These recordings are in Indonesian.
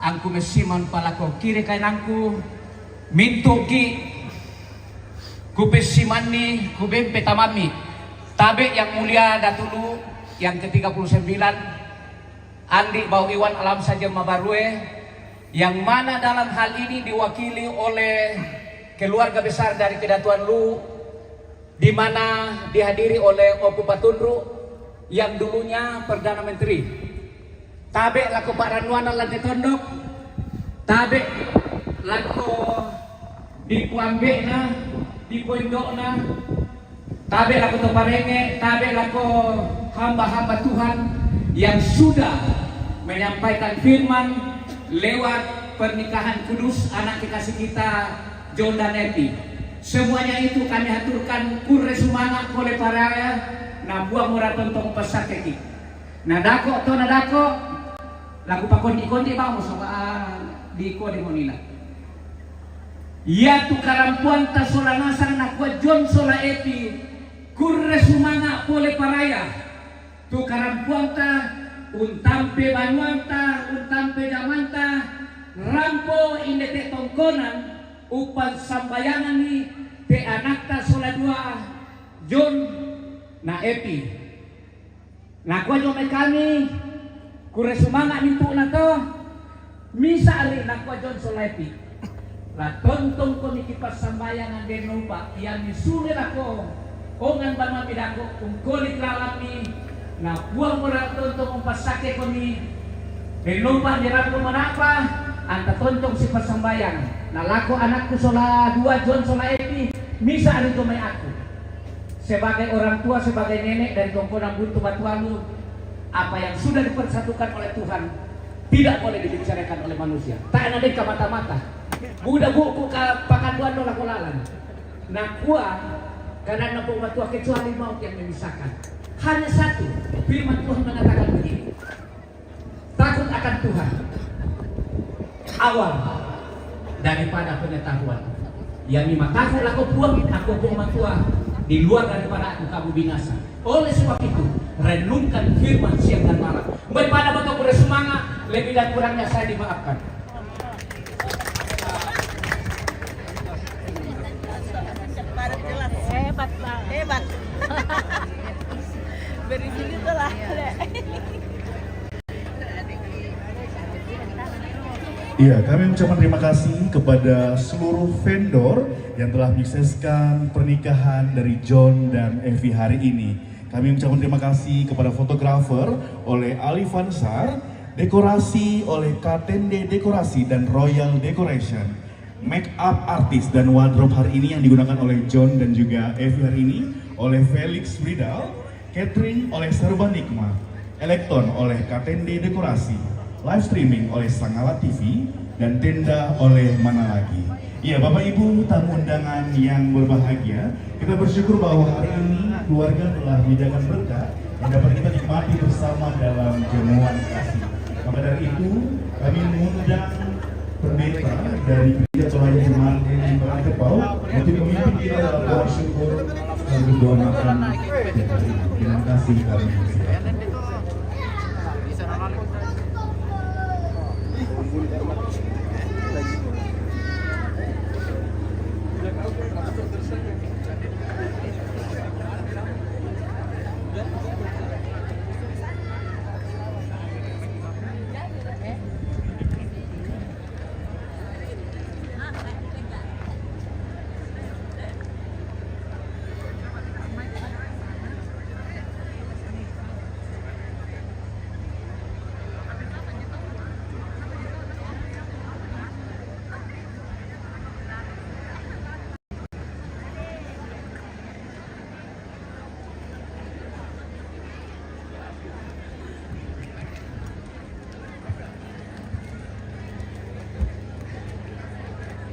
Angku mesiman palako kiri kainangku mintu ki kupesimani kubempe tamami tabe yang mulia datulu yang ke-39 Andi Bau Iwan Alam Saja Mabarue, yang mana dalam hal ini diwakili oleh keluarga besar dari Kedatuan Lu, di mana dihadiri oleh Opu Patundru yang dulunya Perdana Menteri. Tabe lako Pak Ranwana lantai tondok, tabe lako di Puambe na, di Pondok na, tabe lako Toparenge, tabe lako hamba-hamba Tuhan yang sudah menyampaikan firman lewat pernikahan kudus anak kekasih kita John dan Epi. Semuanya itu kami haturkan kurre sumana kole paraya na buah murah tontong pasakeki. Nadako to nadako lagu pakondi-kondi ba mo sa di ko di monina. Ya tu karampuan ta solanasan na ko John sola Epi kurre sumana kole paraya. Tu karampuan ta untampe banuanta, untampe damanta, rampo indete tongkonan, upan sambayangan ni te anakta sola dua John na Epi. Nakwa jo kami kure sumanga nintu na to, misa ali nakwa John sola Epi. La tontong ko ni kipas sambayangan denupa, yang nisulir ako, ongan ba mamidako, kung kulit lalami, na buang murah tontong umpasake ko ni lupa dirap ko manapa anta tontong si pasambayan nalako anakku sola dua John sola Epi misa ari may aku sebagai orang tua, sebagai nenek dari tongkonang buntu batualu. Apa yang sudah dipersatukan oleh Tuhan tidak boleh dibicarakan oleh manusia. Tak ada ke mata-mata budak buku ke pakanduan no lakolalan nakua karena nabu batua kecuali maut yang memisahkan. Hanya satu, firman Tuhan mengatakan begini, takut akan Tuhan awal daripada pengetahuan. Yang lima, takut aku buang matua di luar daripada aku kamu binasa. Oleh sebab itu renungkan firman siang dan malam. Daripada bentuk bersemangat, lebih dan kurangnya saya dimaafkan. Hebat Pak, hebat. Iya, kami mengucapkan terima kasih kepada seluruh vendor yang telah menyukseskan pernikahan dari John dan Evi hari ini. Kami mengucapkan terima kasih kepada fotografer oleh Ali Fansar, dekorasi oleh Katende Dekorasi dan Royal Decoration, make up artist dan wardrobe hari ini yang digunakan oleh John dan juga Evi hari ini oleh Felix Ridal, catering oleh Serba Nikmat, Elekton oleh Katende Dekorasi, live streaming oleh Sangala TV, dan tenda oleh Mana Lagi. Iya, Bapak Ibu tamu undangan yang berbahagia, kita bersyukur bahwa hari ini keluarga telah menyediakan berkah yang dapat kita nikmati bersama dalam jamuan kasih. Maka dari itu, kami mengundang pendeta dari Gereja Cahaya Jemaat di Kepau untuk memimpin kita dalam doa syukur dan berdoa makan. Terima kasih kami.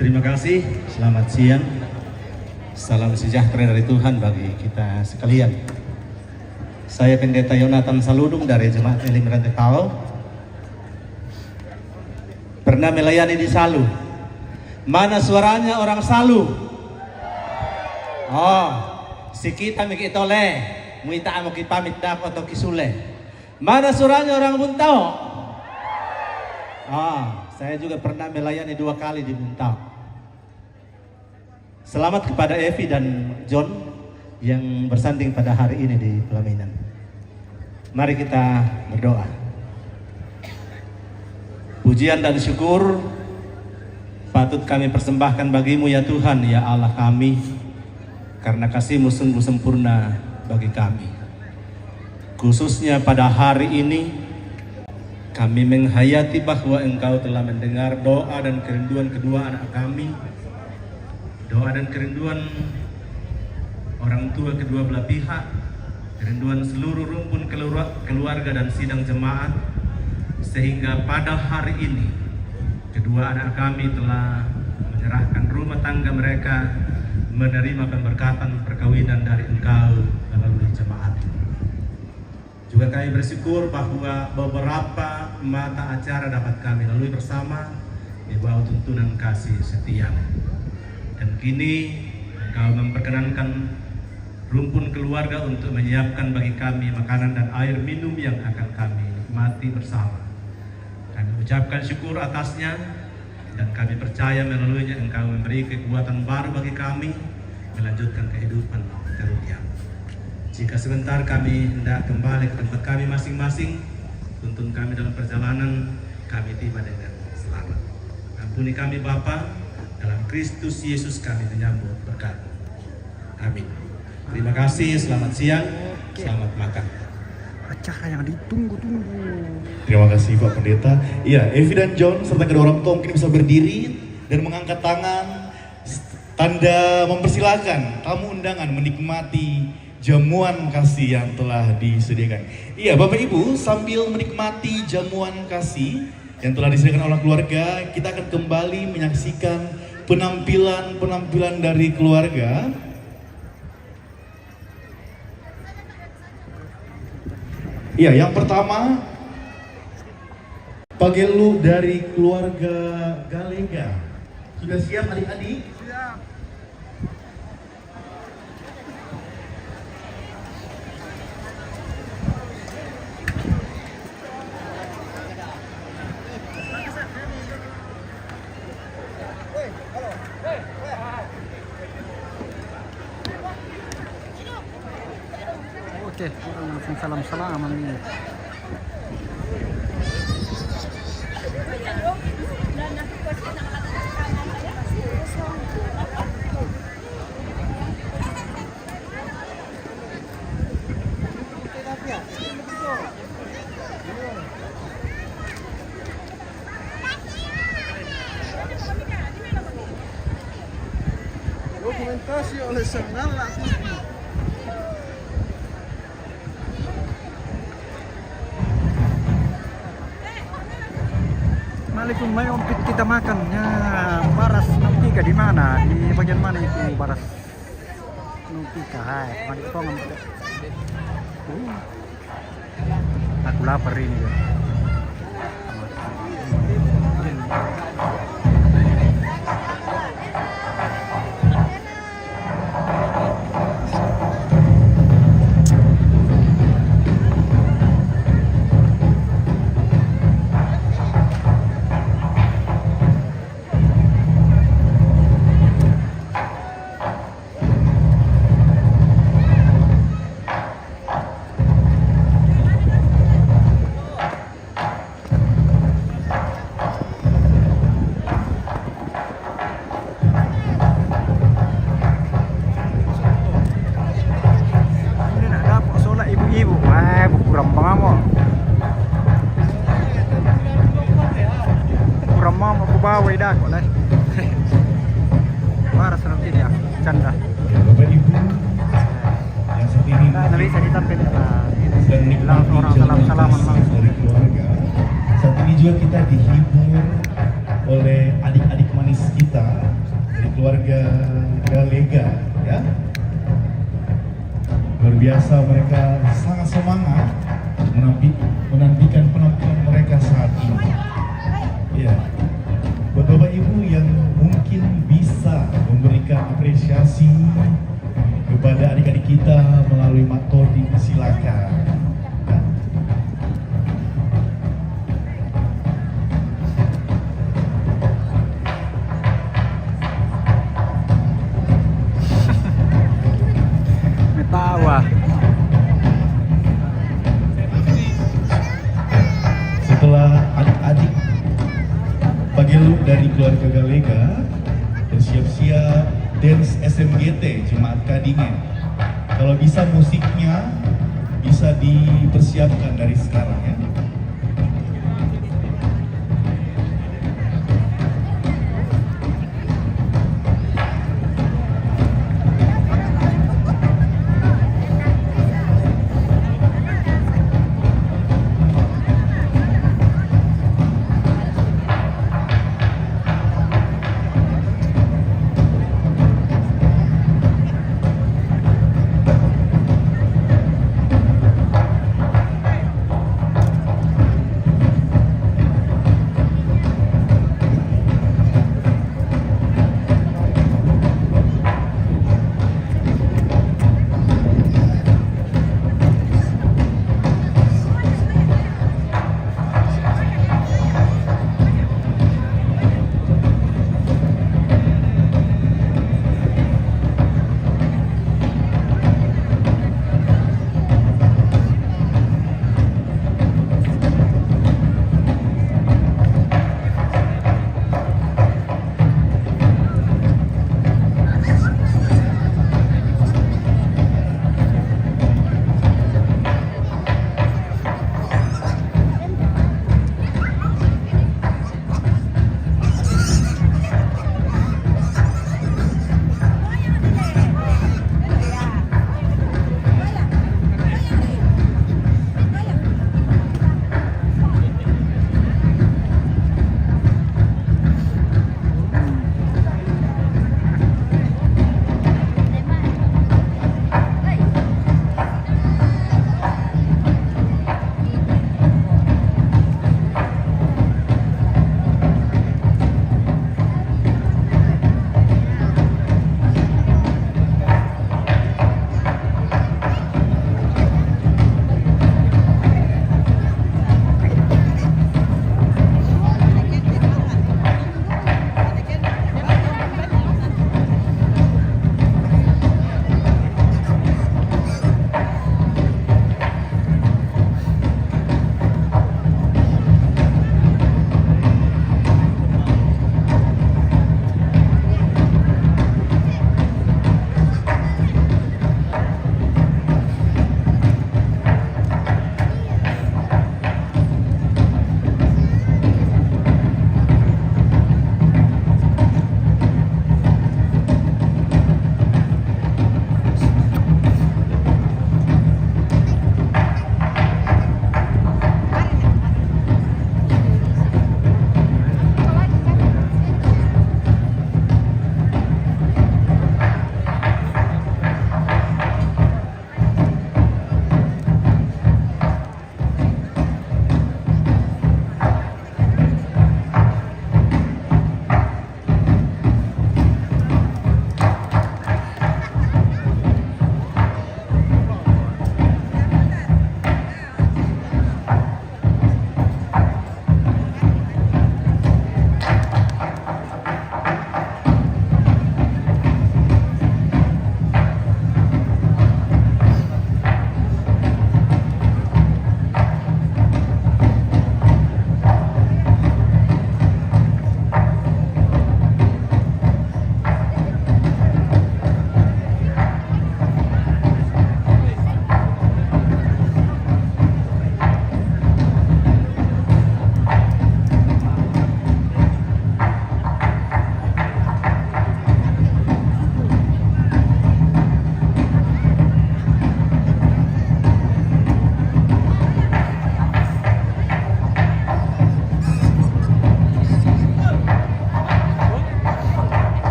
Terima kasih, selamat siang. Salam sejahtera dari Tuhan bagi kita sekalian. Saya Pendeta Yonatan Saludung dari Jemaat Elim Rantai Tau. Pernah melayani di Salu. Mana suaranya orang Salu? Oh, si kita mikitole, muita mo pamit dak atau kisule. Mana suaranya orang Buntao? Saya juga pernah melayani 2 kali di Muntau. Selamat kepada Evi dan John yang bersanding pada hari ini di pelaminan. Mari kita berdoa. Pujian dan syukur patut kami persembahkan bagimu ya Tuhan, ya Allah kami, karena kasih-Mu sungguh sempurna bagi kami. Khususnya pada hari ini, kami menghayati bahwa Engkau telah mendengar doa dan kerinduan kedua anak kami, doa dan kerinduan orang tua kedua belah pihak, kerinduan seluruh rumpun keluarga dan sidang jemaat, sehingga pada hari ini kedua anak kami telah menyerahkan rumah tangga mereka, menerima pemberkatan perkawinan dari Engkau melalui jemaat. Juga kami bersyukur bahwa beberapa mata acara dapat kami lalui bersama di bawah tuntunan kasih setia. Dan kini Engkau memperkenankan rumpun keluarga untuk menyiapkan bagi kami makanan dan air minum yang akan kami nikmati bersama. Kami ucapkan syukur atasnya dan kami percaya melaluinya Engkau memberi kekuatan baru bagi kami melanjutkan kehidupan karunia. Jika sebentar kami hendak kembali ke tempat kami masing-masing, tuntun kami dalam perjalanan, kami tiba dengan selamat. Ampuni kami Bapa, dalam Kristus Yesus kami menyambut berkat. Amin. Terima kasih, selamat siang, selamat makan. Acara yang ditunggu-tunggu. Terima kasih Pak Pendeta. Iya, Evi dan John serta kedua orang tua mungkin bisa berdiri dan mengangkat tangan, tanda mempersilahkan tamu undangan menikmati jamuan kasih yang telah disediakan. Iya, Bapak Ibu, sambil menikmati jamuan kasih yang telah disediakan oleh keluarga, kita akan kembali menyaksikan penampilan dari keluarga. Iya, yang pertama Pagelu dari keluarga Galega. Sudah siap adik-adik? Siap. Oke, kita langsung salam-salaman nih. Dokumentasi oleh Sernala. Assalamualaikum, may umpit kita makannya. Baras Nupika di mana? Di bagian mana itu Baras Nupika? Hai, mari kita ngomong. Aku lapar ini. Bawai dah kok lah. Baras nanti dia canda. Bapak Ibu yang saat ini Nah, bisa ditampil lah. sedang menikmati Orang jamuan salam-salaman kasih langsung. dari keluarga. Saat ini juga kita dihibur oleh adik-adik manis kita dari keluarga Galega, ya. Luar biasa, mereka sangat semangat menantikan penampilan mereka saat ini. Ya. Buat Bapak Ibu yang mungkin bisa memberikan apresiasi kepada adik-adik kita melalui matodi, silakan. Ya. dari keluarga Galega bersiap-siap dance SMGT Jemaat Kadingen. Kalau bisa musiknya bisa dipersiapkan dari sekarang ya.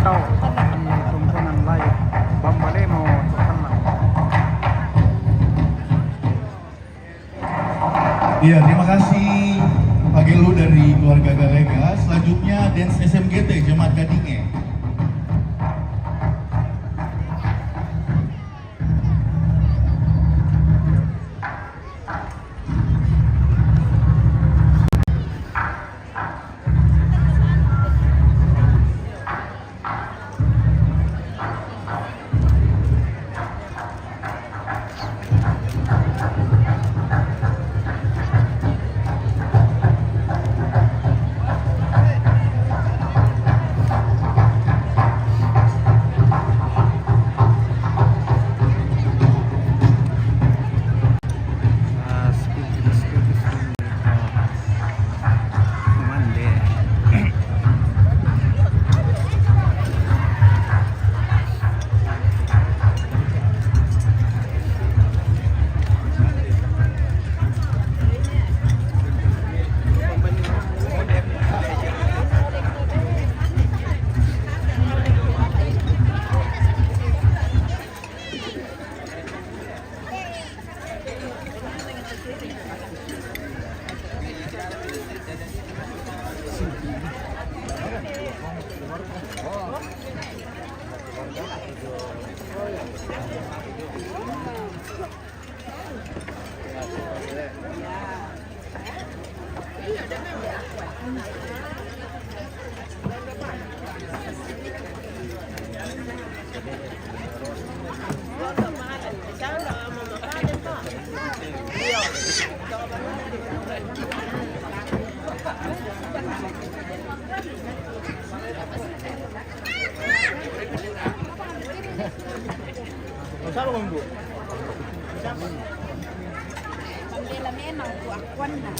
pantau di tontonan live Bambalemo terkenal. Iya, terima kasih Pak Gelu dari keluarga Galega. Selanjutnya Dance SMGT Jemaat Gadinge. Pembela memang tu akuan lah.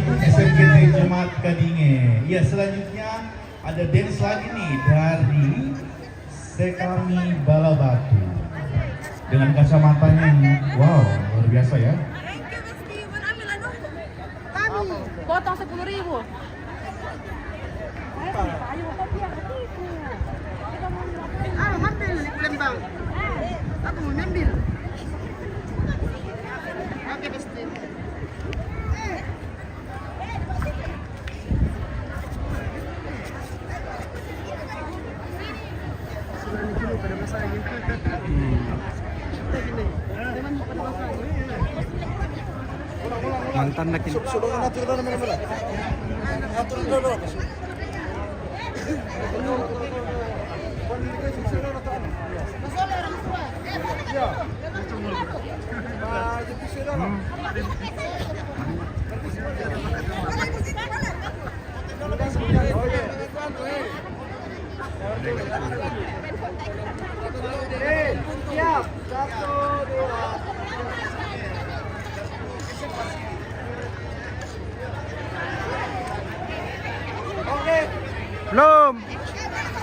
SMGT Jemaat Kadinge. Ya, selanjutnya ada dance lagi nih dari Sekami Balabatu dengan kacamatanya yang wow luar biasa ya. Potong 10.000. Ambil lembang. Aku mau ngambil. Oke, pasti. Mantan na kin. Siap. 1, 2. Belum.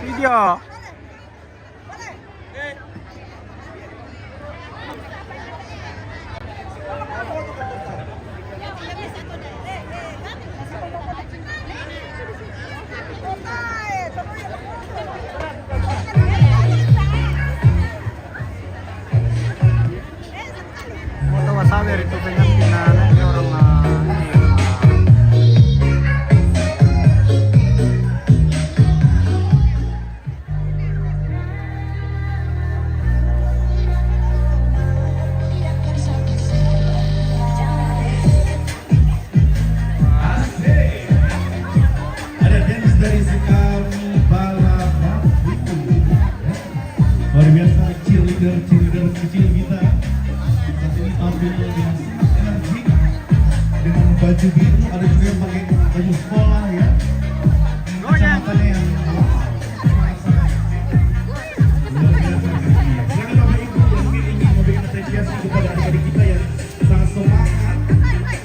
Video. Foto wasawer itu pengantin ini orang Ada dance dari Sekami Balabatu. Luar biasa cheerleader kecil kita. Saat ini tampil dengan sangat energik dengan baju biru, ada juga yang pakai baju sekolah ya. Kacamatannya yang sangat luar biasa. Silakan Bapak Ibu yang ingin memberikan apresiasi kepada adik-adik kita yang sangat semangat.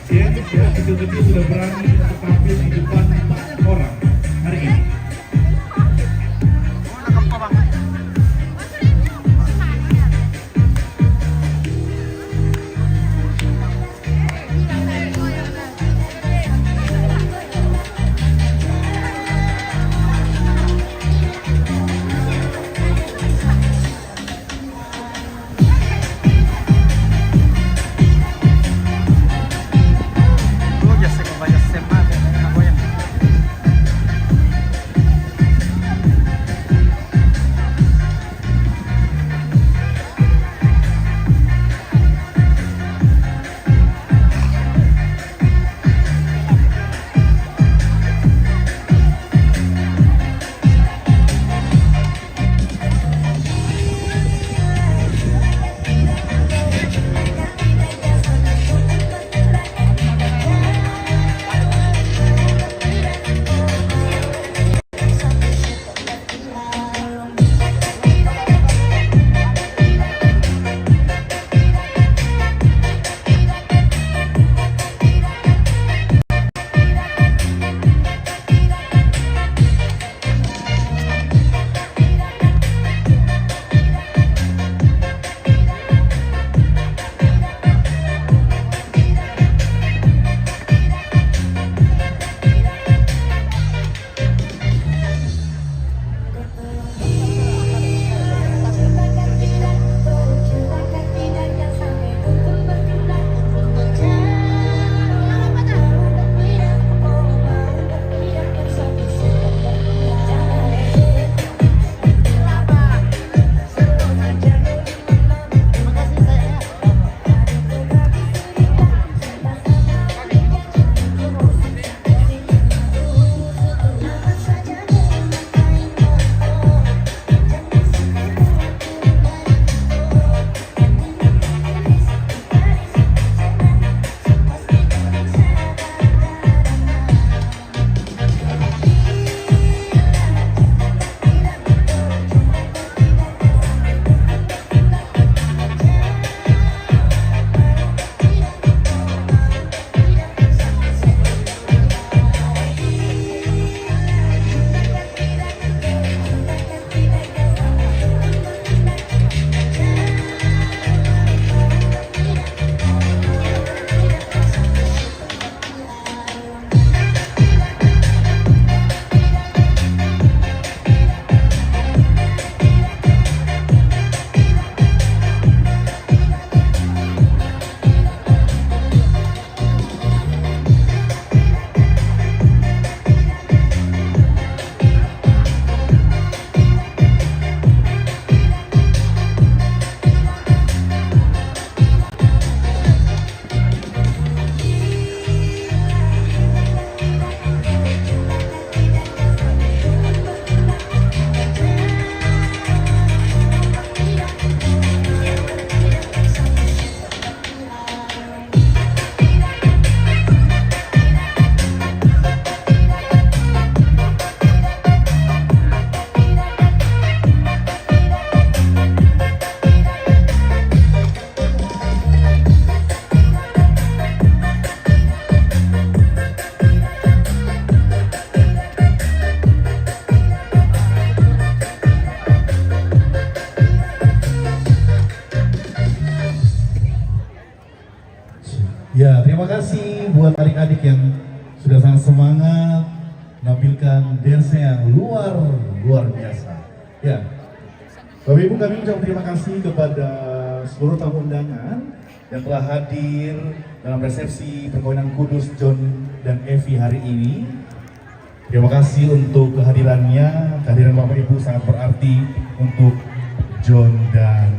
Ya, kecil-kecil sudah berani untuk tampil di depan banyak orang hari ini. Oh, ya se banyak sem terima kasih buat adik-adik yang sudah sangat semangat menampilkan dance yang luar biasa. Ya, Bapak Ibu, kami ucapkan terima kasih kepada seluruh tamu undangan yang telah hadir dalam resepsi perkawinan kudus John dan Evi hari ini. Terima kasih untuk kehadirannya. Kehadiran Bapak Ibu sangat berarti untuk John dan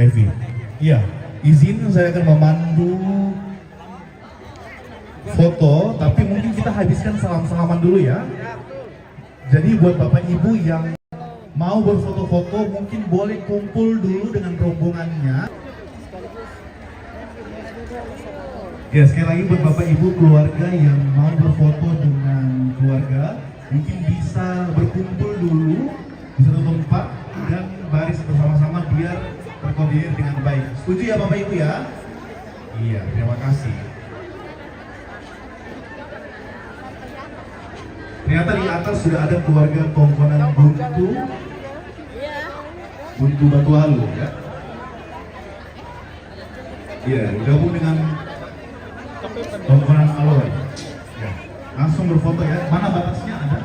Evi. Iya, izin saya akan memandu foto, tapi mungkin kita habiskan salam-salaman dulu ya. Jadi buat Bapak Ibu yang mau berfoto-foto mungkin boleh kumpul dulu dengan rombongannya. Ya, sekali lagi buat Bapak Ibu keluarga yang mau berfoto dengan keluarga mungkin bisa berkumpul dulu di satu tempat dan baris bersama-sama biar terkoordinir dengan baik. Setuju ya Bapak Ibu ya? Iya, terima kasih. Ternyata di atas sudah ada keluarga Tongkonan Buntu Batu Halu ya. Iya, gabung dengan Tongkonan Aloy. Ya, langsung berfoto ya. Mana batasnya ada?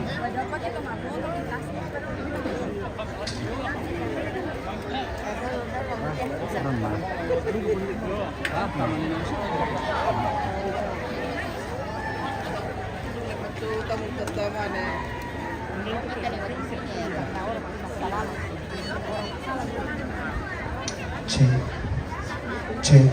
Cek. Cek.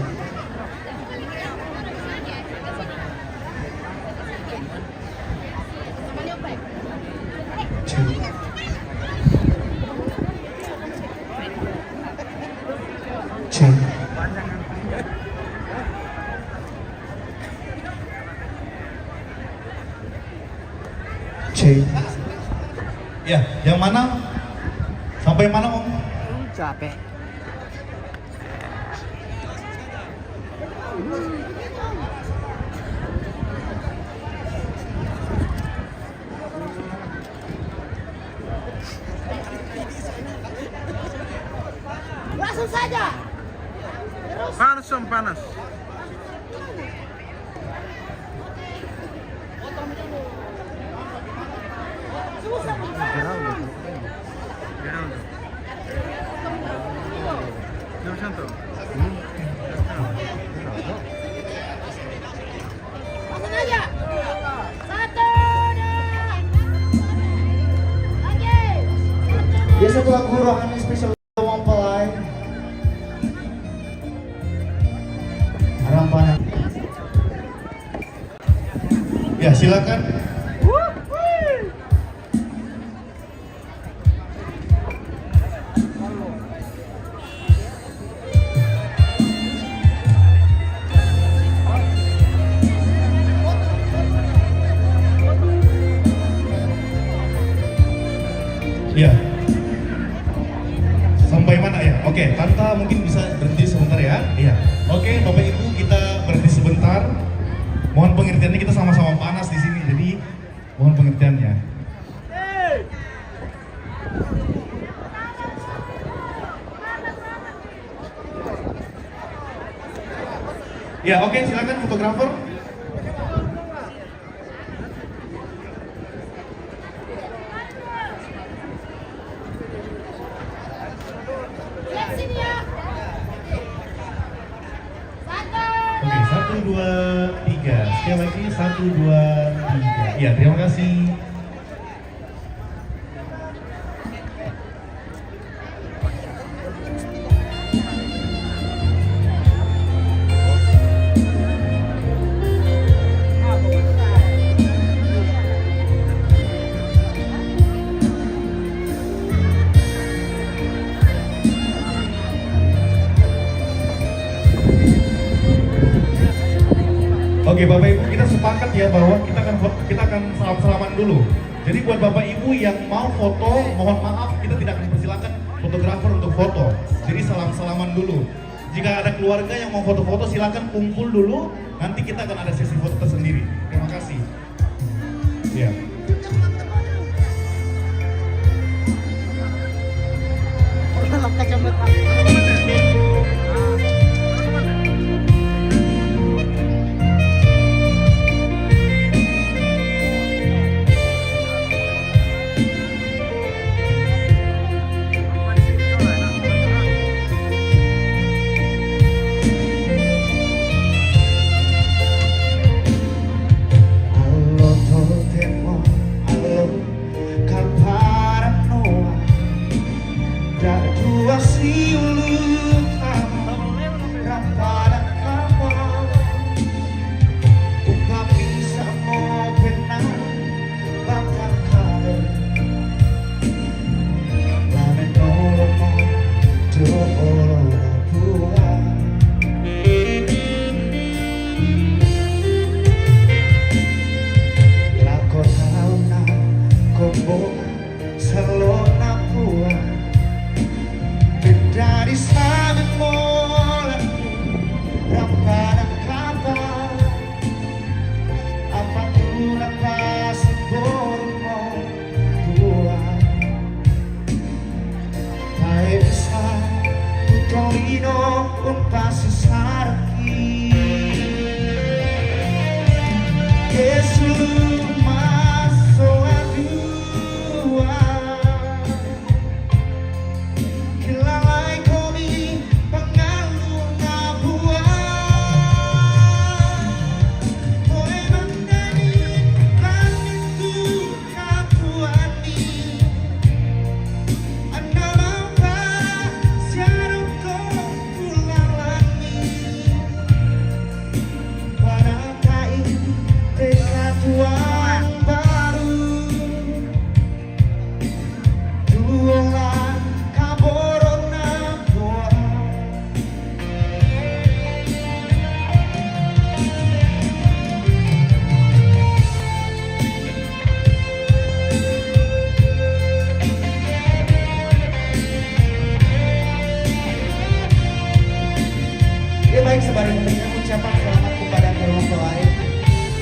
Cek. Cek. Ya, yang mana? Sampai mana Om? Capek. Langsung saja. Panas Om, panas. Langsung aja. 1, 2. Oke. Biasa lagu rohani spesial mempelai harapan. Ya, silakan. Ya. Sampai mana ya? Oke, Tante mungkin bisa berhenti sebentar ya. Iya. Oke, Bapak Ibu kita berhenti sebentar. Mohon pengertiannya, kita sama-sama panas di sini. Jadi mohon pengertiannya. Ya, oke, silakan fotografer. Lihat sini ya. 1, Oke, 1, 2, 3. Sekali lagi 1, 2, 3. Iya, terima kasih. Oke Bapak Ibu, kita sepakat ya bahwa kita akan salam-salaman dulu. Jadi buat Bapak Ibu yang mau foto, mohon maaf kita tidak akan persilakan fotografer untuk foto. Jadi salam-salaman dulu. Jika ada keluarga yang mau foto-foto silakan kumpul dulu. Nanti kita akan ada sesi foto tersendiri. Terima kasih. Ya. Torino un passare qui che sul masso a tua che la lai come pangaluna buah poi mandani kami tu katuani andama pa siarong ko tulalani para kai tekatuan baru tuolan kaborona buah Ya baik, sebagai memberikan ucapan selamat kepada kedua mempelai.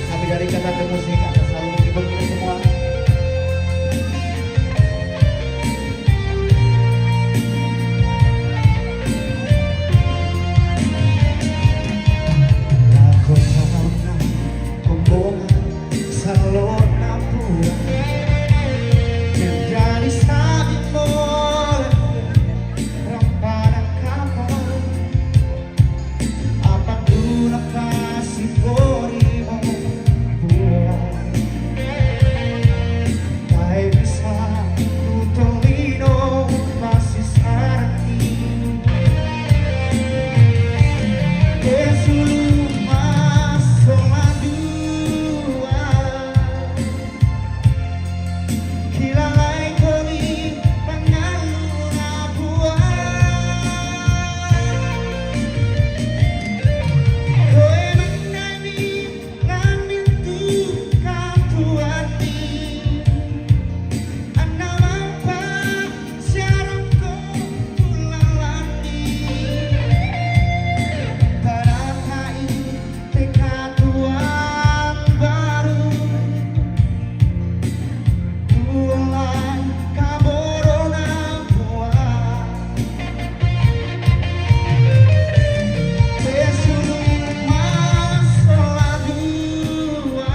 Kami dari Kata Musik akan selalu menghibur kita semua. Aku tahu kumbongan salon napura menjadi sabit mole rempah kapal. Apapun kasih berimu buat tak bisa Torino masih sarki Yesus masuk dua kilalai koni pangaluna buah koe menani ngambil tu katuani andama pa siarong ko tulalani para kai tekatuan baru tuolan kaborona buah Yesus masuk dua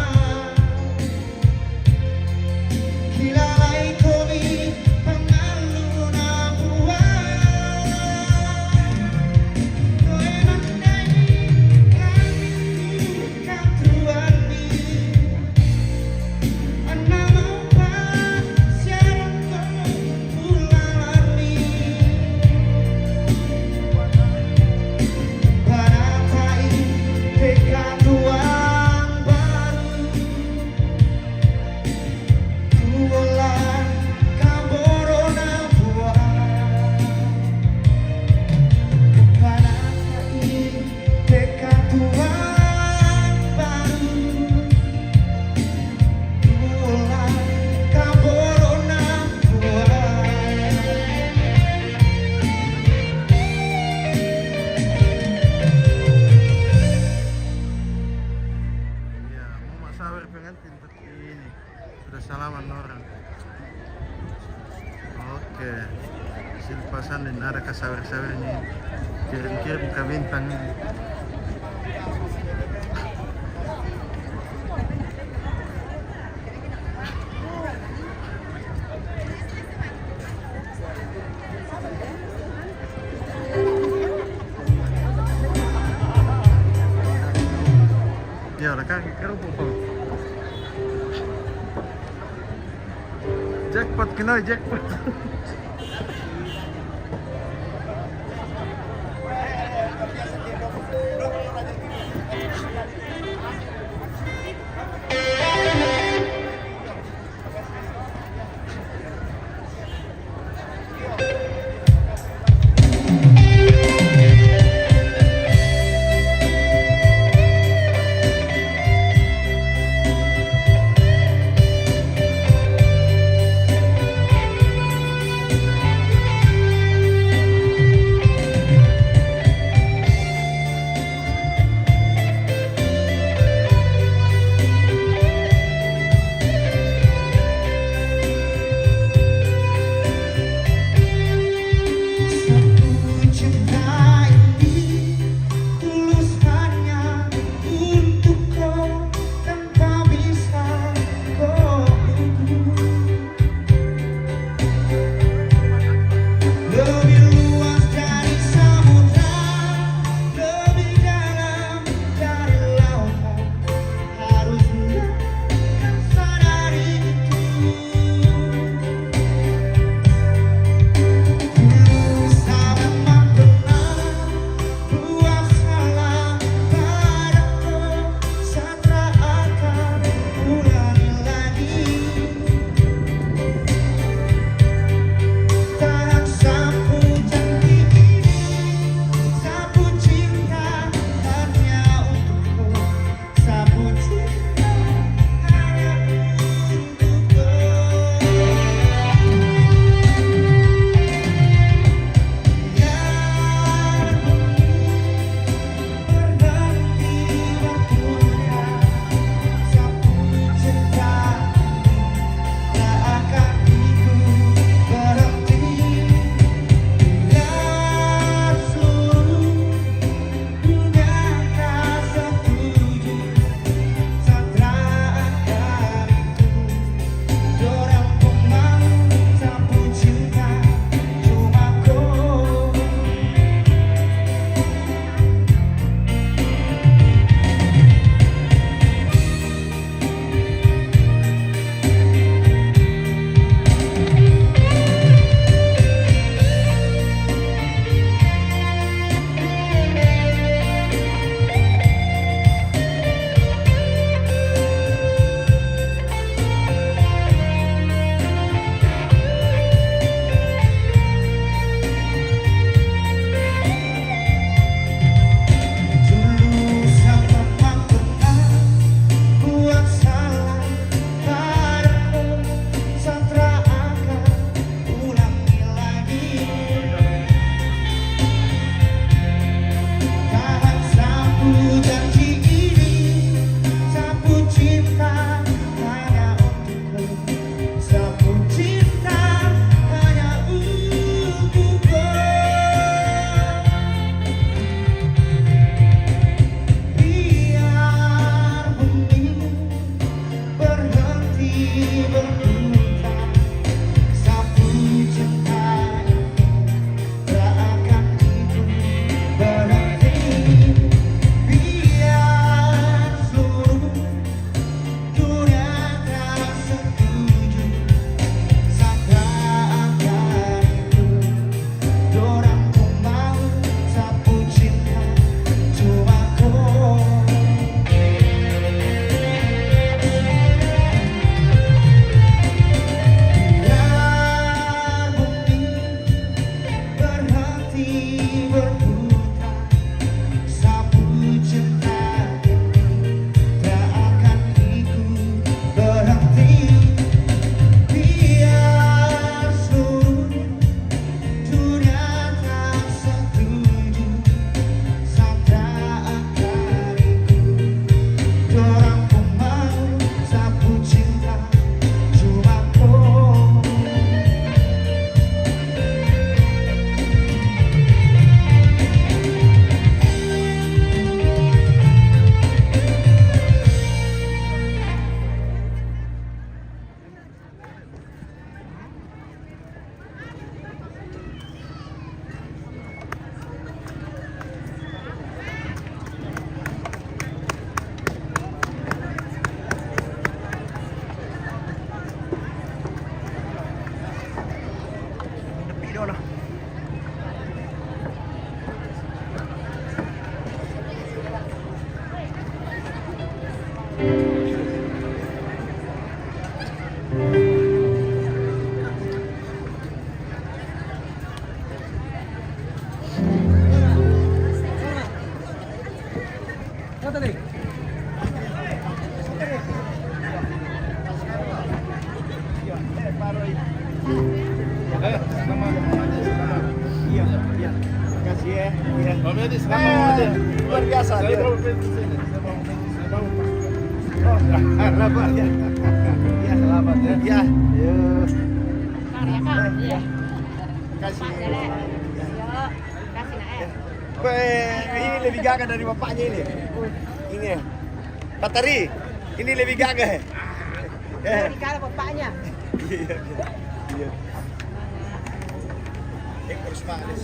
kilalai koni pangaluna buah koe mandani kami katuani andama pa siarong ko tulalani para kai tekatuan baru tuolan kaborona buah para kai tekatuan baru tuolan kaborona buah. Ya, mau sawer pengantin tapi ini sudah salaman orang. Oke, silpasan dan ada kasawer-sawernya kirim-kirim ke bintang ini. Ya, udah kaki kerupuk. Jackpot kena jackpot. Iya, iya. Luar biasa. Dia. Oh, selamat ya. Iya, selamat ya. Iya. Karya Kak. Iya. Kasih. Yuk, kasih naik. Ini lebih gagah dari bapaknya ini. Ini ya. Bateri. Ini lebih gagah. Dari kalau bapaknya. Iya. Iya. Ekor semalis.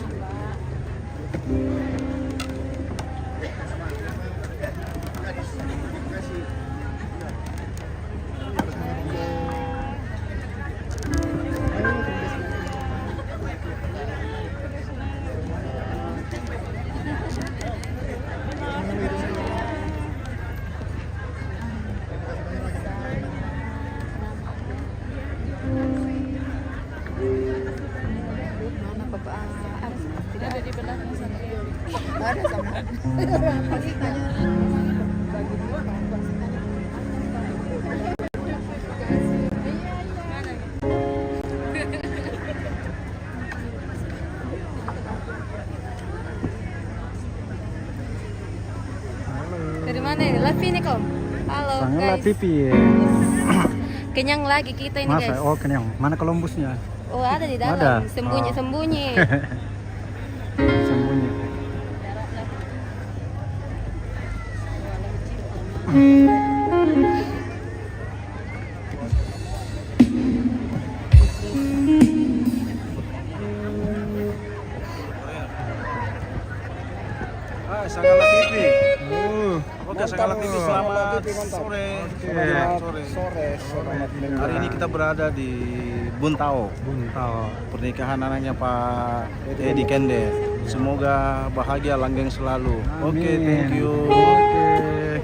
Mana bapak Aris? Tidak ada di belakang sana. Ada sama. Pasti tanya. Bagi dua kawan. Dari mana? Live ini Kom. Halo Sangat guys. TV ya. Kenyang lagi kita ini Masa? guys. Oh kenyang. Mana Columbusnya? Oh ada di dalam. Ada? Sembunyi-sembunyi. Sembunyi. Sagala TV. Oke, Mantap, Sagala TV selamat TV, mantap. sore. Sore. Hari ini kita berada di Buntao, Buntao. pernikahan anaknya Pak Edi Kende. Semoga bahagia langgeng selalu. Oke, Amin. thank you. Oke.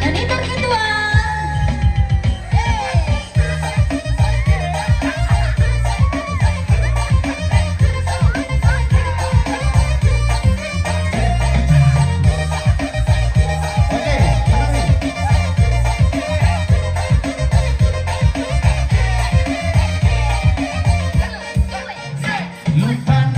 Monitor ketua. Oke, Manawi. Lupa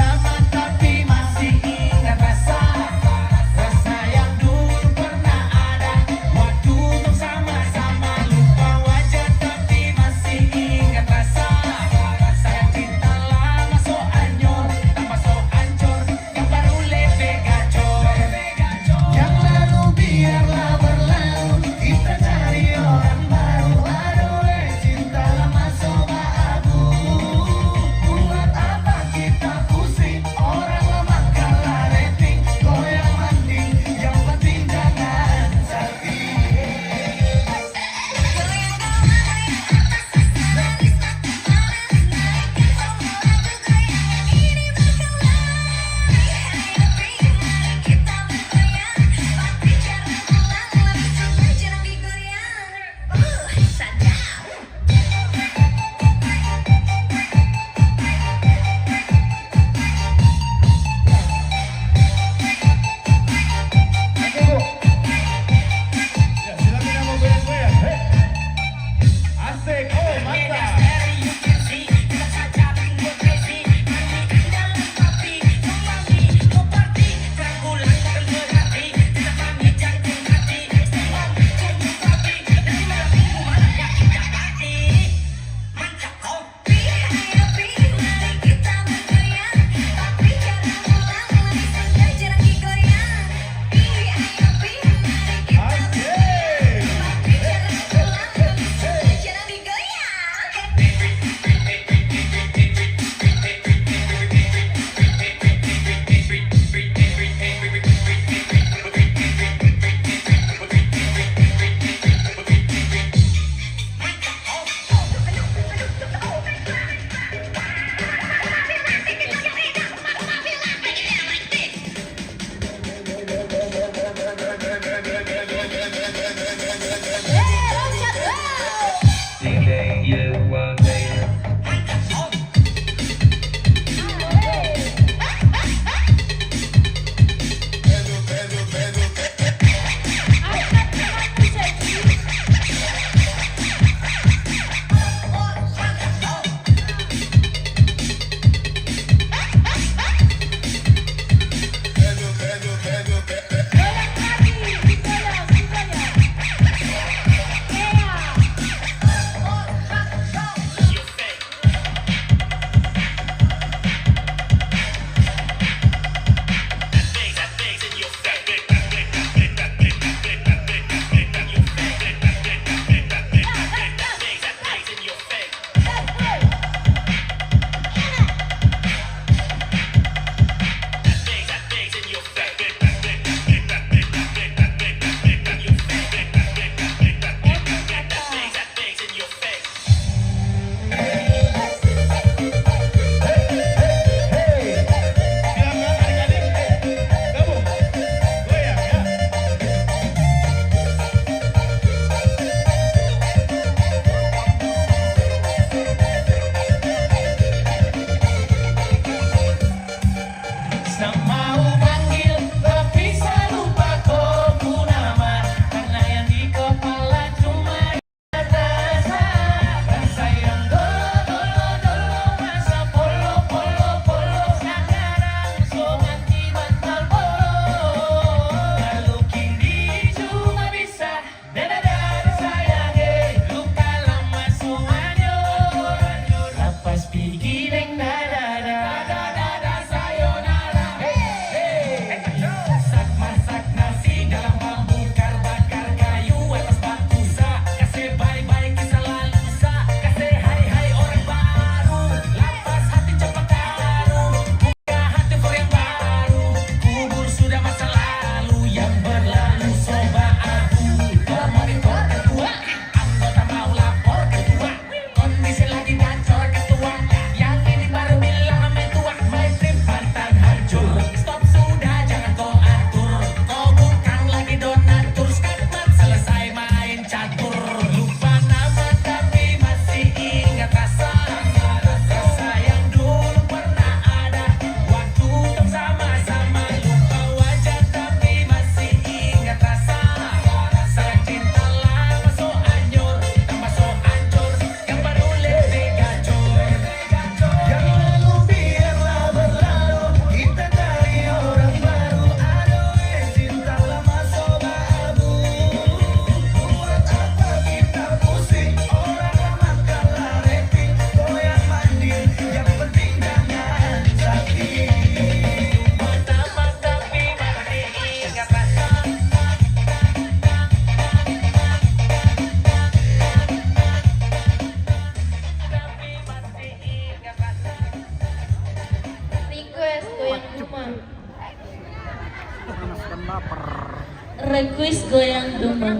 Request goyang dumang.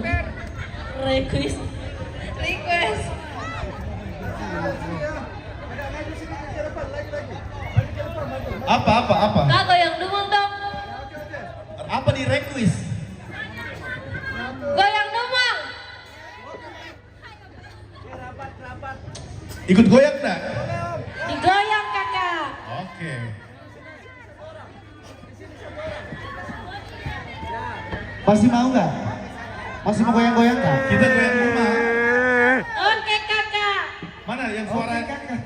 Request. Request. Apa? Kak goyang dumang dong. Apa di request? Goyang dumang. Ikut goyang enggak? Digoyang kakak. Oke. Masih mau nggak? Masih mau goyang-goyang nggak? Kita goyang rumah. Oke kakak. Mana yang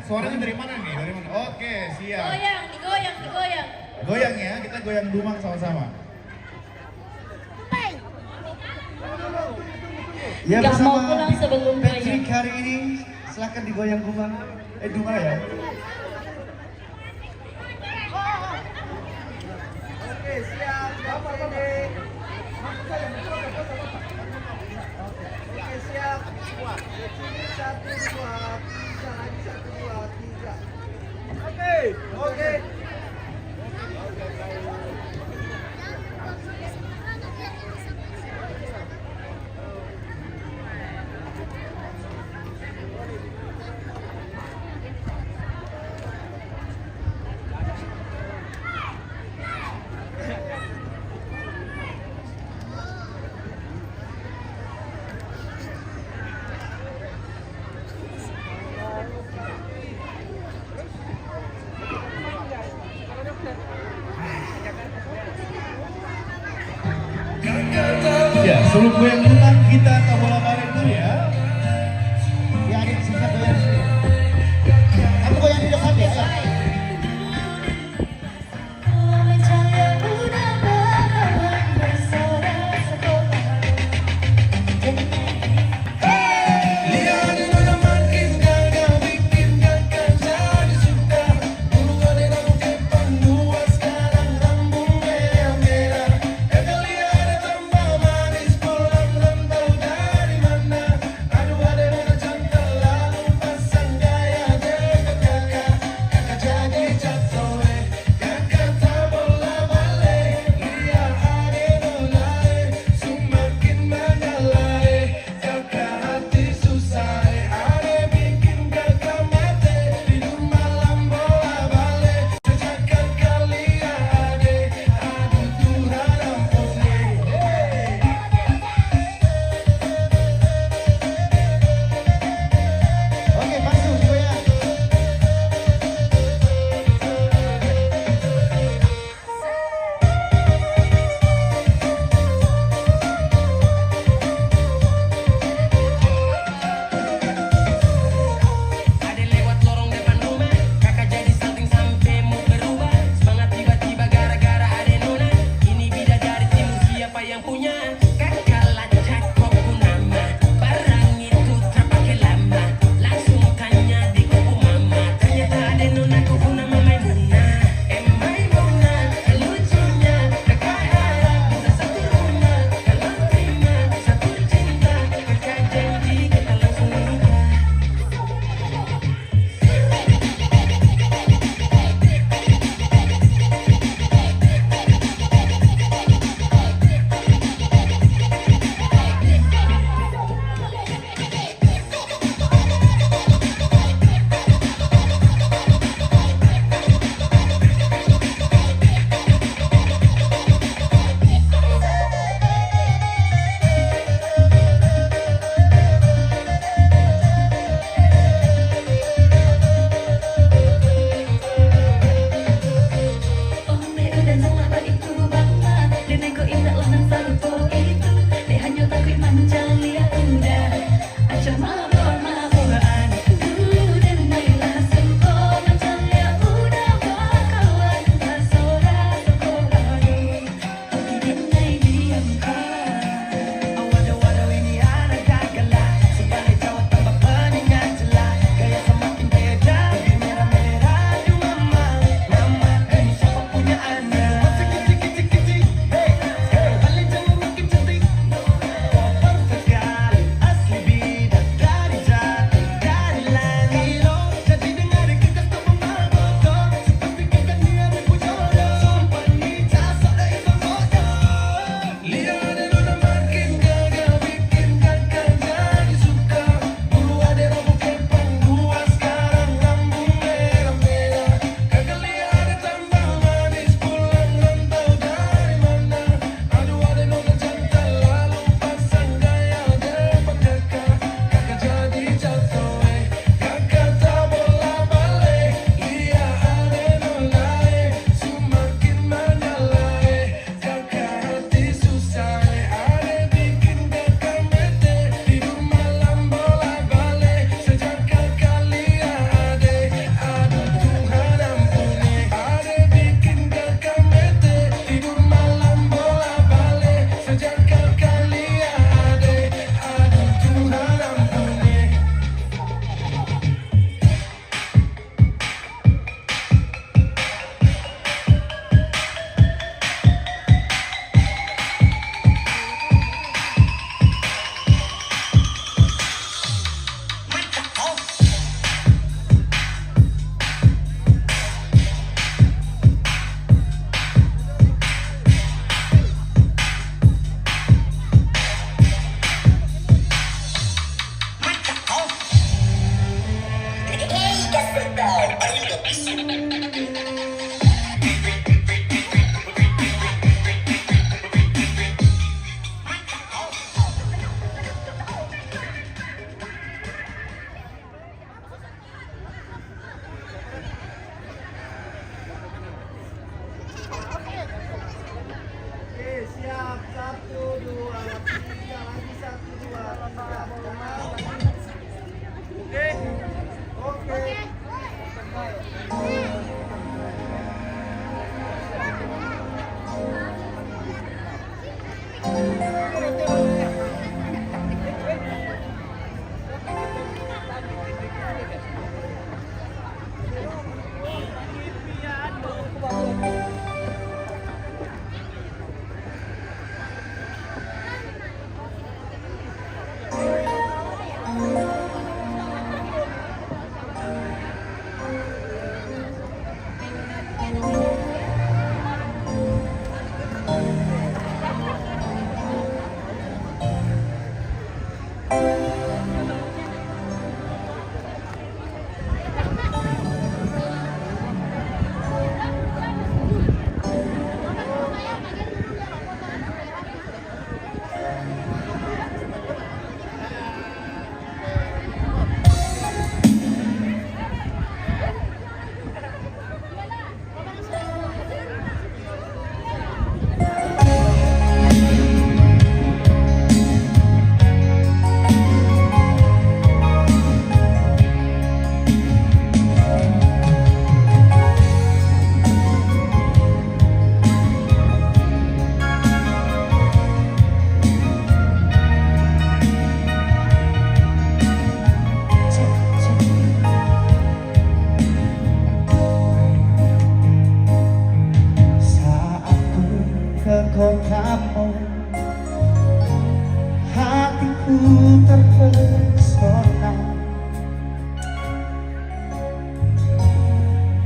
suaranya dari mana nih? Dari mana? Oke, siap. Goyang, digoyang. Goyang ya, kita goyang dumang sama-sama. Ya, Nggak mau bersama pulang sebelum Patrick goyang. hari ini silakan digoyang dumang. Dumang ya. Oke, siap. Bapak ini. Oke, siap. 1, 2, 3 lagi 1, 2, 3. Oke. Ya, sebelum goyang dumang kita tabola bareng dulu ya. Ya, adik siap goyang sini. Kamu goyang di depan ya.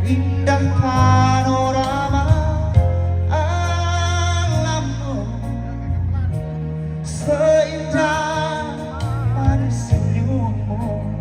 indah panorama alammu, seindah manis senyummu.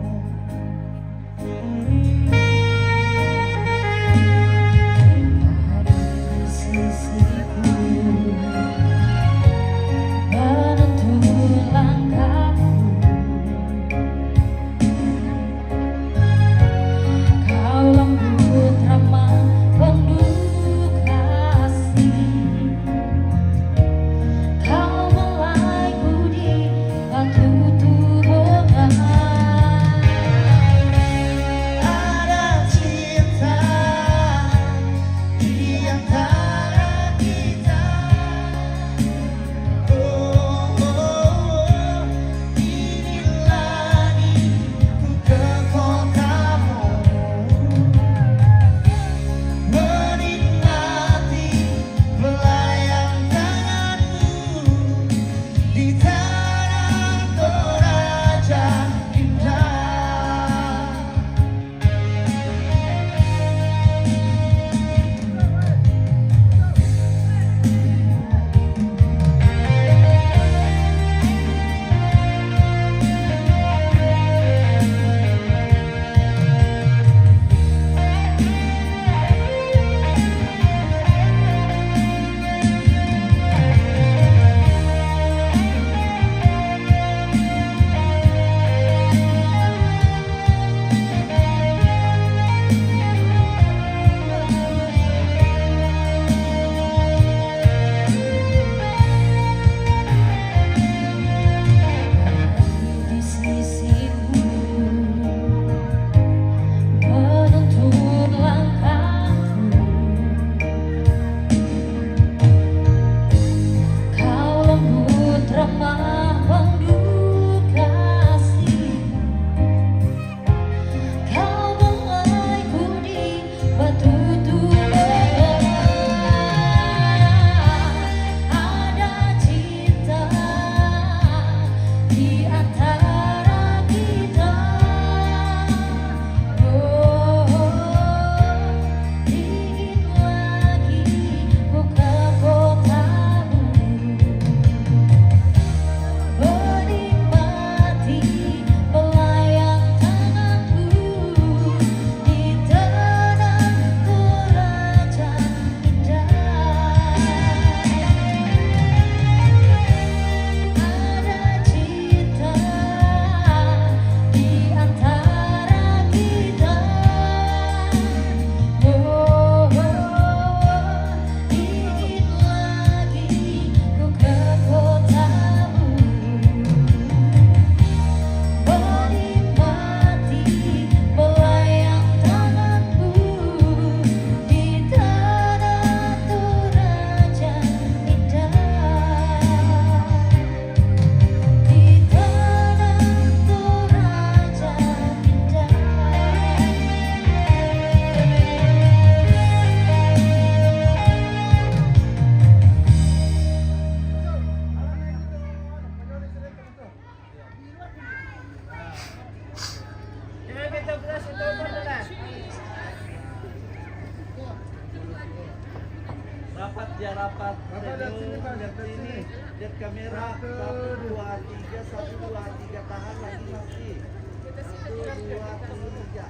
Rapat lihat sini, lihat kamera. 1, 2, 3, 1, 2, 3, tahan lagi masih. 1, 2, 3.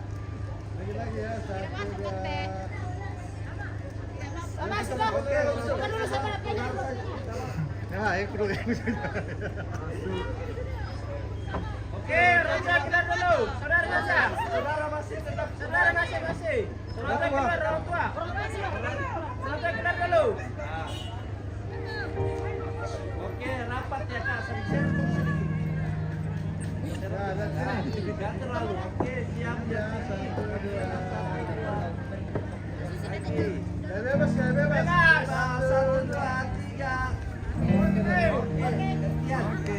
Lagi ya, 1, 2. Oke, Oke, Raja keluar dulu. Saudara Raja. Saudara masih tetap. Saudara masih. Saudara keluar orang tua. Saudara keluar dulu. Oke, rapat ya Kak. Share sedikit. Jangan terlalu. Oke, siap ya. 1, 2. Lagi. Bebas. 1, 2, 3. Oke.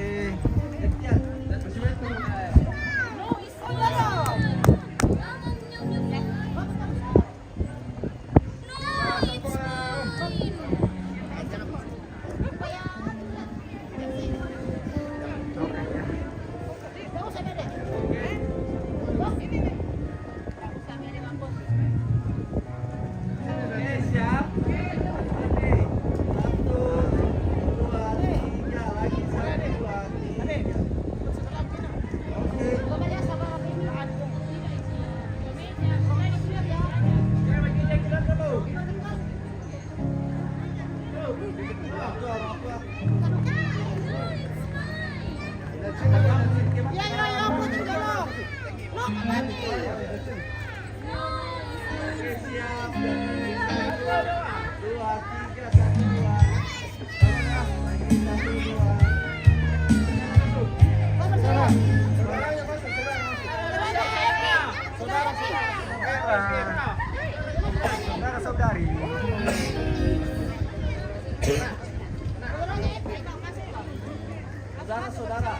Saudara-saudari. Saudara-saudara.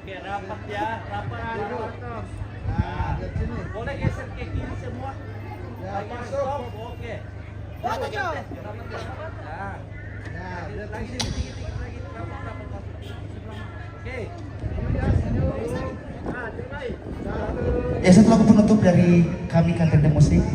Oke, rapat ya, rapat. Boleh geser ke kiri semua. Stop, oke. Lagi dikit lagi, rapat. Oke. Ya, satu lagu penutup dari kami Kantor Musik.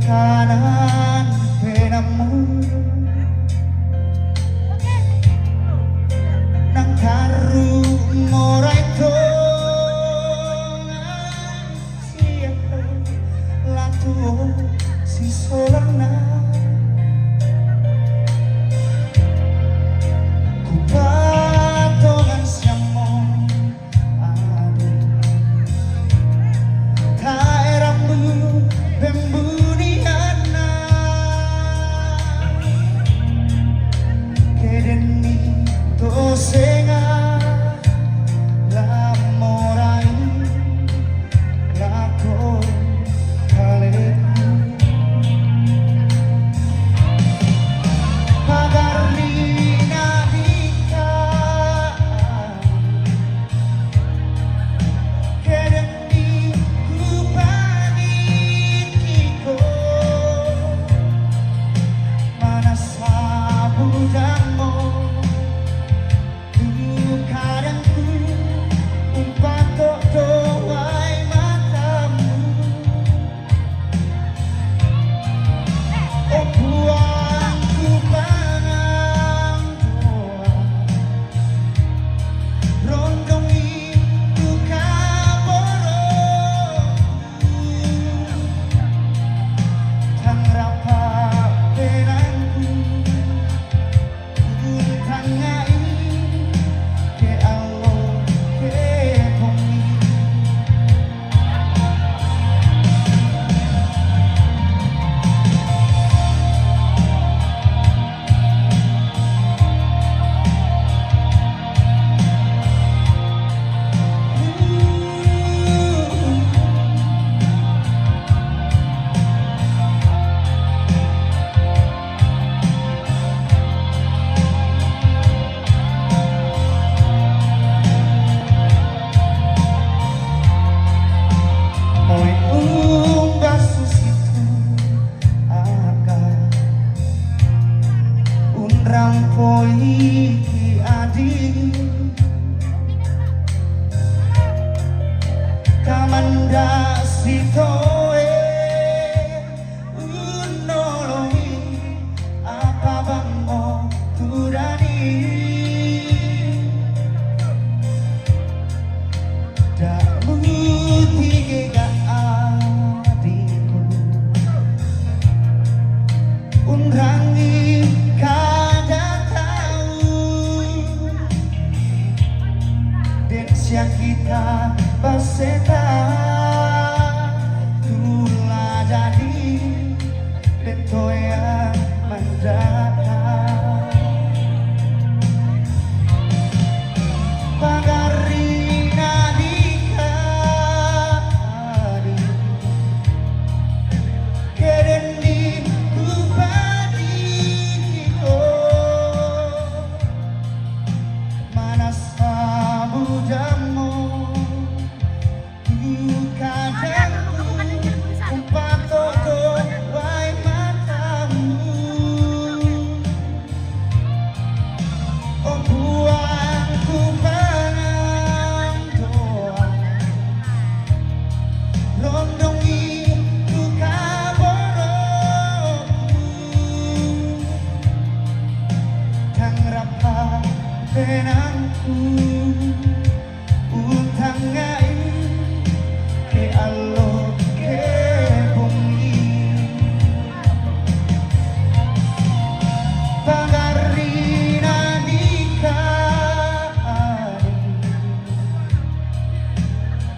Kanan penamu nang karu morai tongan siapa latu si solana ku patongan siamo adu tae rambu bembu senga la morai la ko kale pagarni nabika kedeni kupani kiko mana sabudamo rampoi adi kamanda sitoe unoloi apa bango turani damu tiga adiku unrangi kita baseta tula jadi betoya mandata pagari nadika kerendi kupadi kito manas abudamo oh penangku utangai ke allo ke bumi pagarina nikah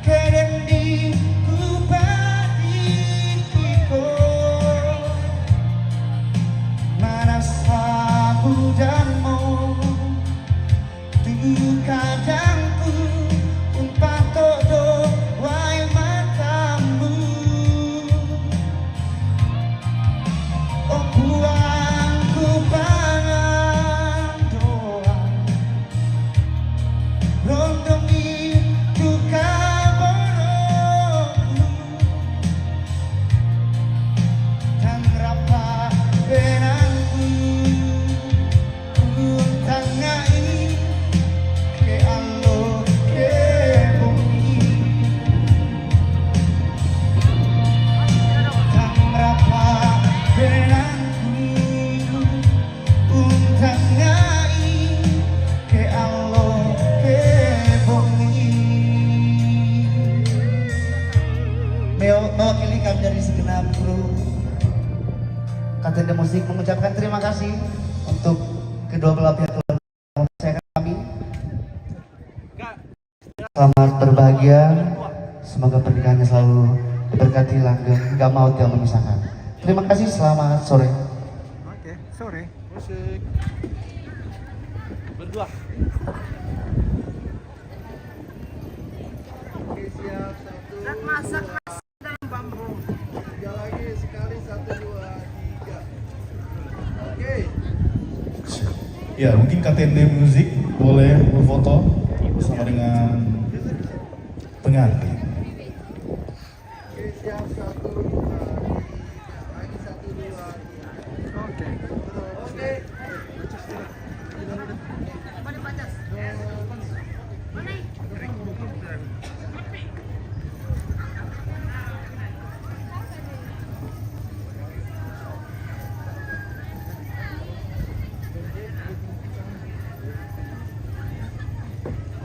kedendi kupatiko mana sabu danmu kadangku umpat todo wai matamu oh buangku pangan doa rondomi duka borongku dan rapa benangku untangai ke allo ke bumi dan rapa benangku untangai ke allo ke bumi. Mewakili kami dari segenap kru Katedra Musik mengucapkan terima kasih untuk kedua belah pihak keluarga kami. Selamat berbahagia, semoga pernikahannya selalu diberkati langgeng hingga maut yang memisahkan. Terima kasih, selamat sore. Oke, sore. Musik. Berdua. Oke, siap. 1. Dan masak dalam bambu. 3 lagi sekali 1 2 3. Oke. Ya, mungkin KTD Music boleh berfoto bersama dengan pengantin. Oke, siap. 1 2 lagi 1 2 3. Oke.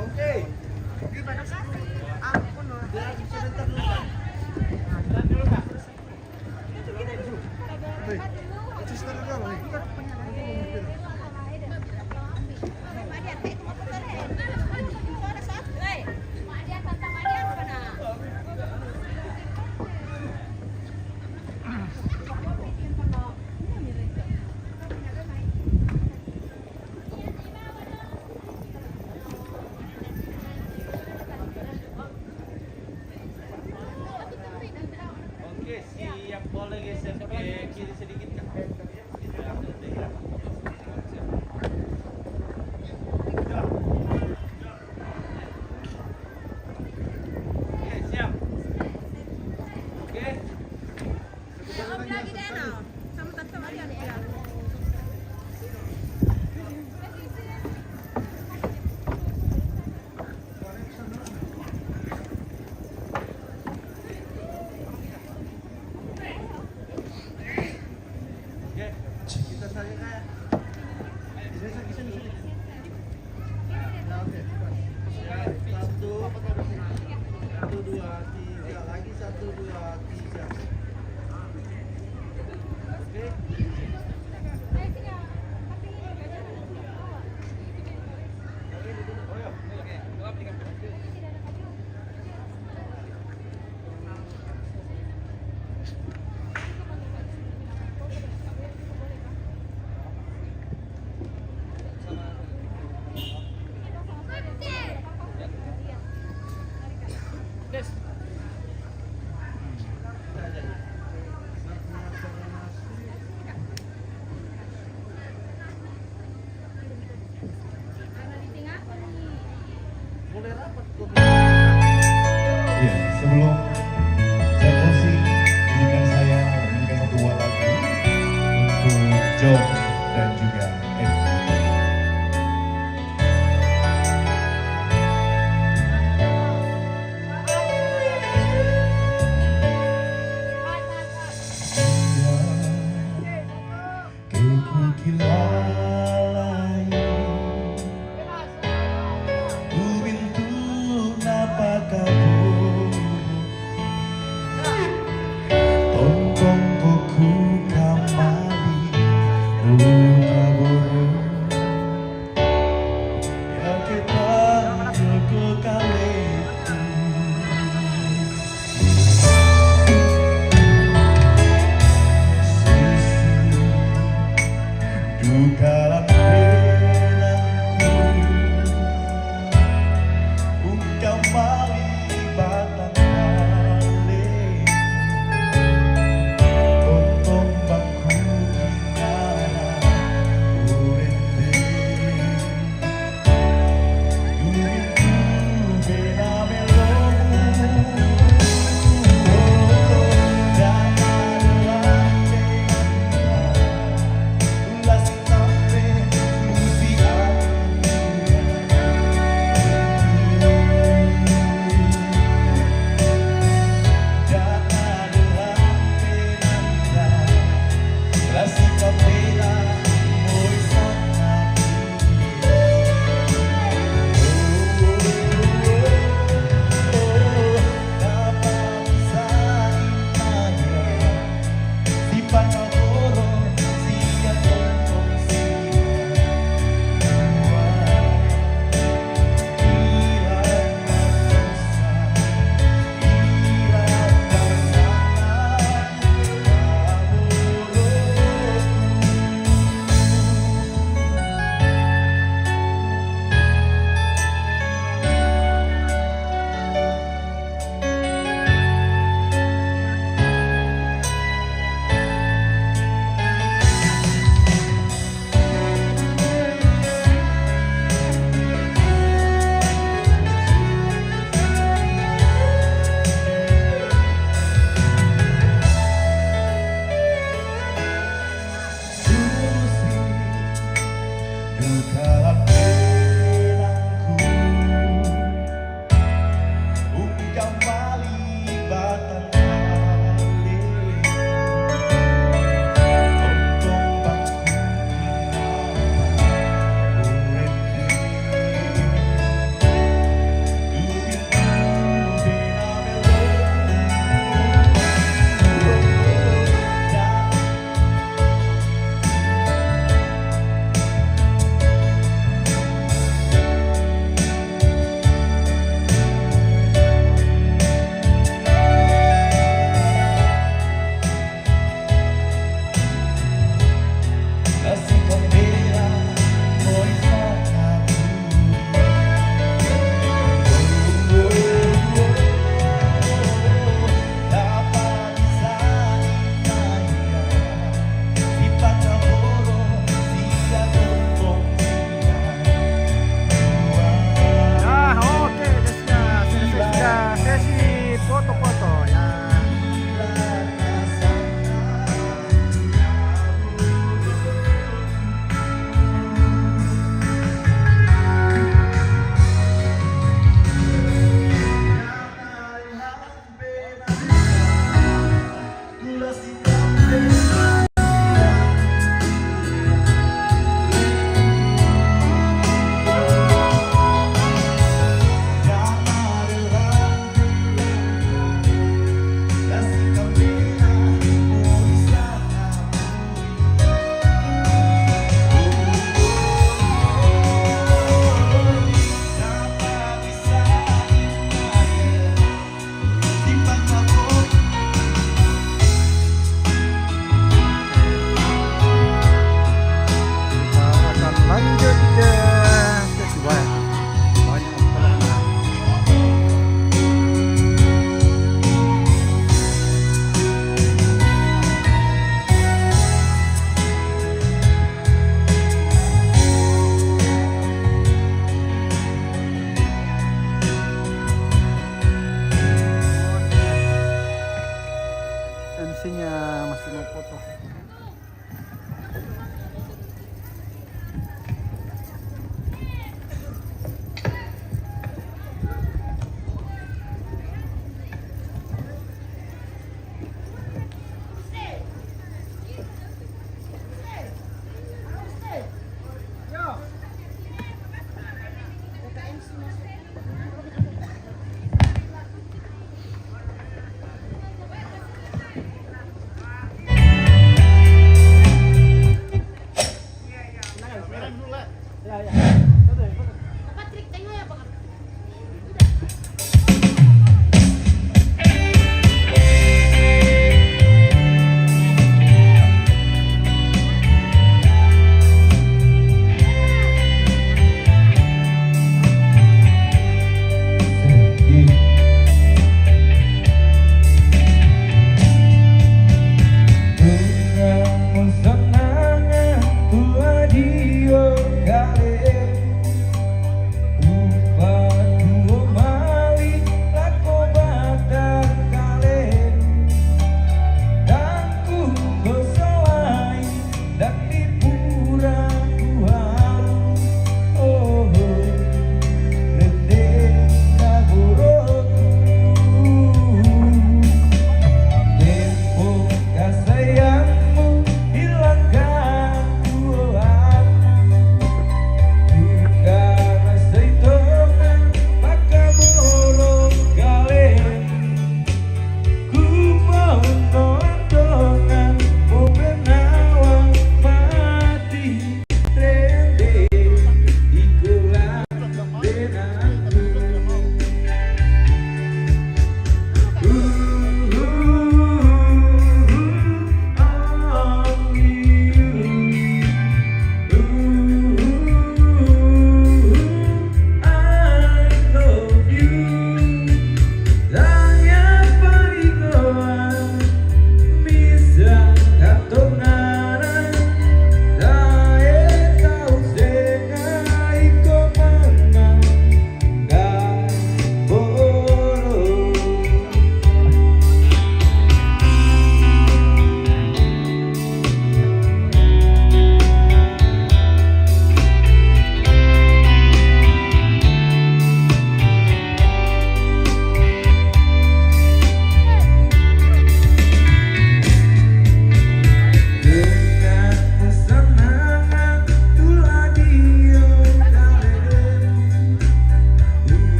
Oke. Oke.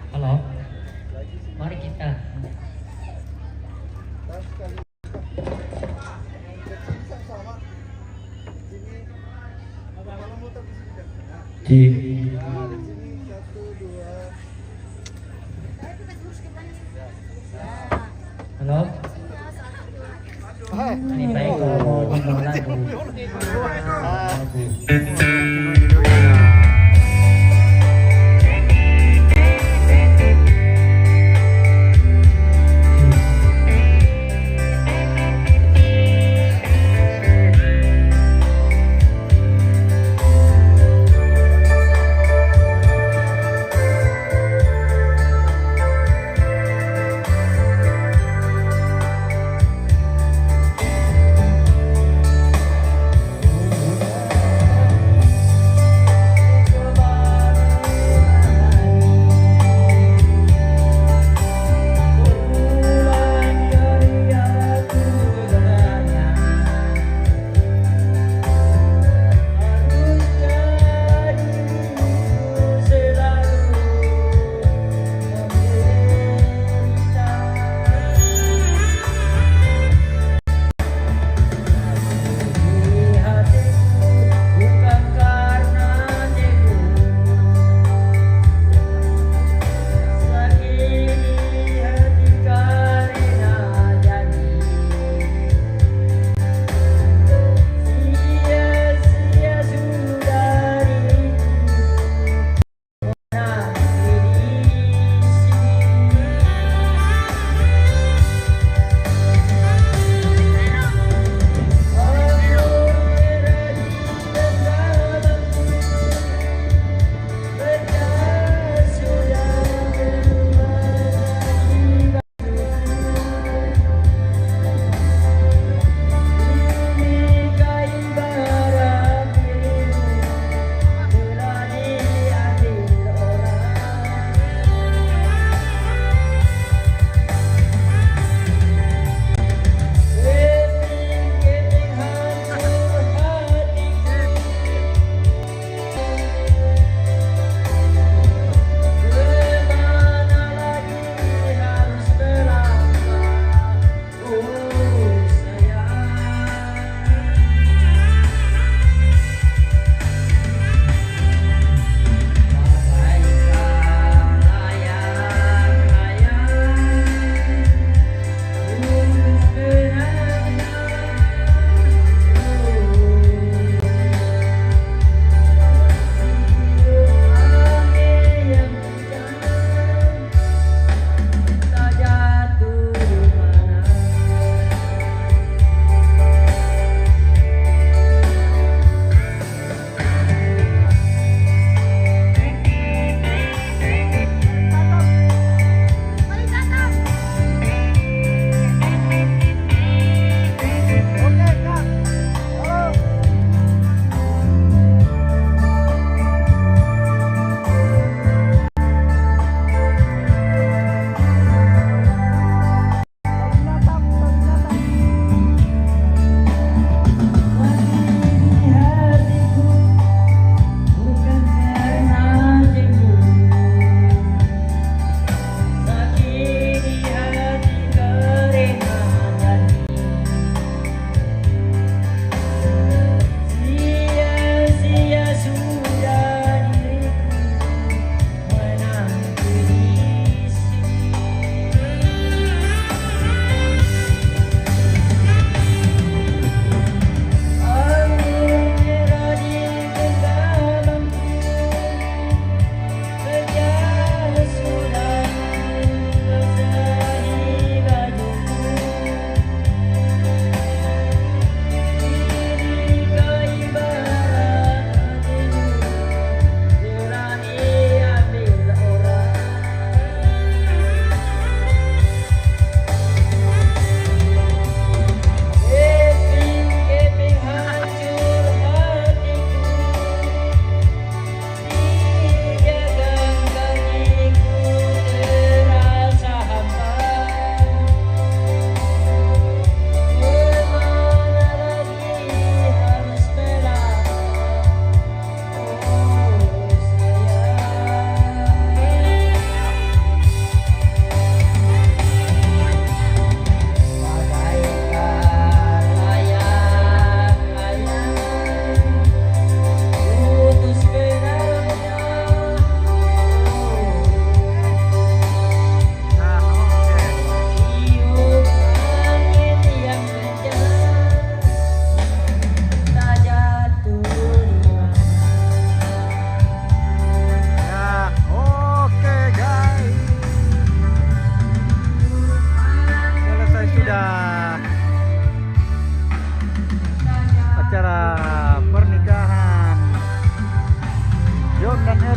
Halo. Mari kita. Tas kali. Yang kecil sama. Sini. Kalau muter di sini. Nah, Di. nah, di sini 1, 2. Halo. Ini baik kalau mau dengar lagu.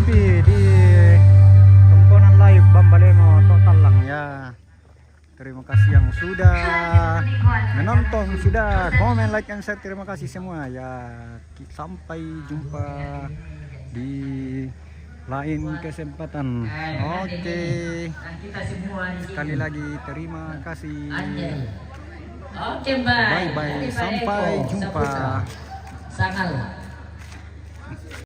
Tapi di tontonan live Bambalemo total lang ya. Terima kasih yang sudah menonton, sudah komen, like, and share. Terima kasih semua ya. Sampai jumpa di lain kesempatan. Oke. Sekali lagi terima kasih. Oke, Mbak. Bye bye. Sampai jumpa. Sangat.